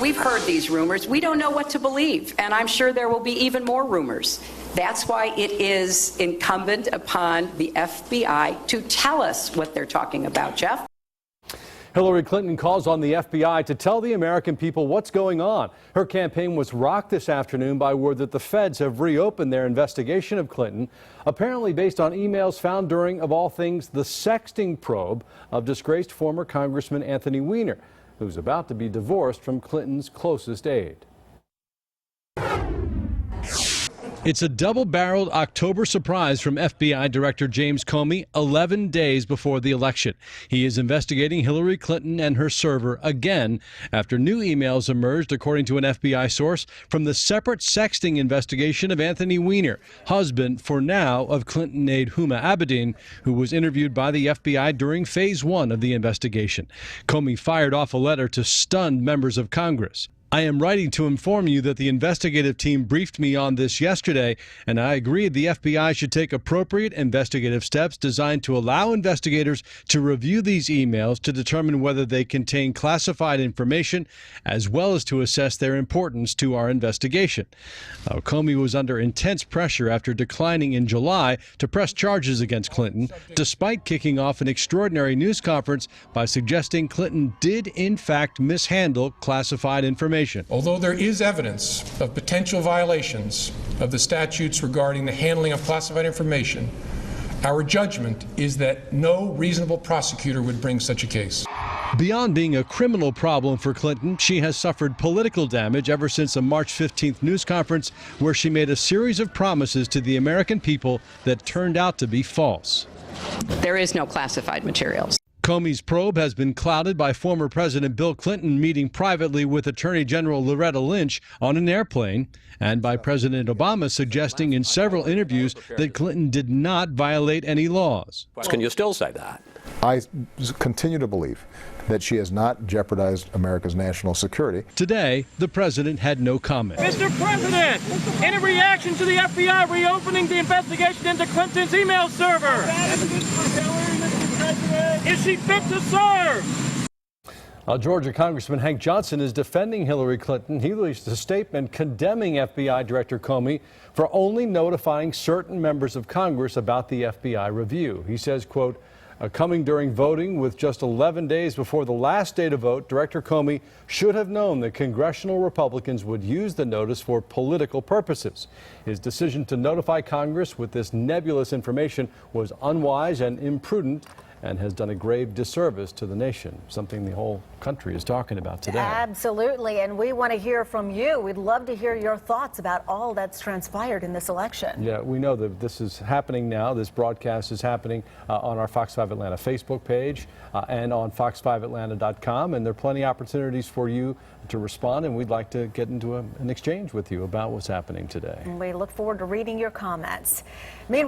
we've heard these rumors. We don't know what to believe, and I'm sure there will be even more rumors. That's why it is incumbent upon the FBI to tell us what they're talking about, Jeff. Hillary Clinton calls on the FBI to tell the American people what's going on. Her campaign was rocked this afternoon by word that the feds have reopened their investigation of Clinton, apparently based on emails found during, of all things, the sexting probe of disgraced former Congressman Anthony Weiner, who's about to be divorced from Clinton's closest aide. It's a double-barreled October surprise from FBI Director James Comey 11 days before the election. He is investigating Hillary Clinton and her server again after new emails emerged, according to an FBI source, from the separate sexting investigation of Anthony Weiner, husband, for now, of Clinton aide Huma Abedin, who was interviewed by the FBI during phase 1 of the investigation. Comey fired off a letter to stunned members of Congress. I am writing to inform you that the investigative team briefed me on this yesterday, and I agreed the FBI should take appropriate investigative steps designed to allow investigators to review these emails to determine whether they contain classified information, as well as to assess their importance to our investigation. Comey was under intense pressure after declining in July to press charges against Clinton, despite kicking off an extraordinary news conference by suggesting Clinton did in fact mishandle classified information. Although there is evidence of potential violations of the statutes regarding the handling of classified information, our judgment is that no reasonable prosecutor would bring such a case. Beyond being a criminal problem for Clinton, she has suffered political damage ever since a March 15th news conference where she made a series of promises to the American people that turned out to be false. There is no classified materials. Comey's probe has been clouded by former President Bill Clinton meeting privately with Attorney General Loretta Lynch on an airplane, and by President Obama suggesting in several interviews that Clinton did not violate any laws. Can you still say that? I continue to believe that she has not jeopardized America's national security. Today, the president had no comment. Mr. President, in a reaction to the FBI reopening the investigation into Clinton's email server, is she fit to serve? Georgia Congressman Hank Johnson is defending Hillary Clinton. He released a statement condemning FBI Director Comey for only notifying certain members of Congress about the FBI review. He says, quote, coming during voting with just 11 days before the last day to vote, Director Comey should have known that congressional Republicans would use the notice for political purposes. His decision to notify Congress with this nebulous information was unwise and imprudent, and has done a grave disservice to the nation, something the whole country is talking about today. Absolutely, and we want to hear from you. We'd love to hear your thoughts about all that's transpired in this election. Yeah, we know that this is happening now. This broadcast is happening on our Fox 5 Atlanta Facebook page and on fox5atlanta.com, and there are plenty of opportunities for you to respond, and we'd like to get into an exchange with you about what's happening today. And we look forward to reading your comments.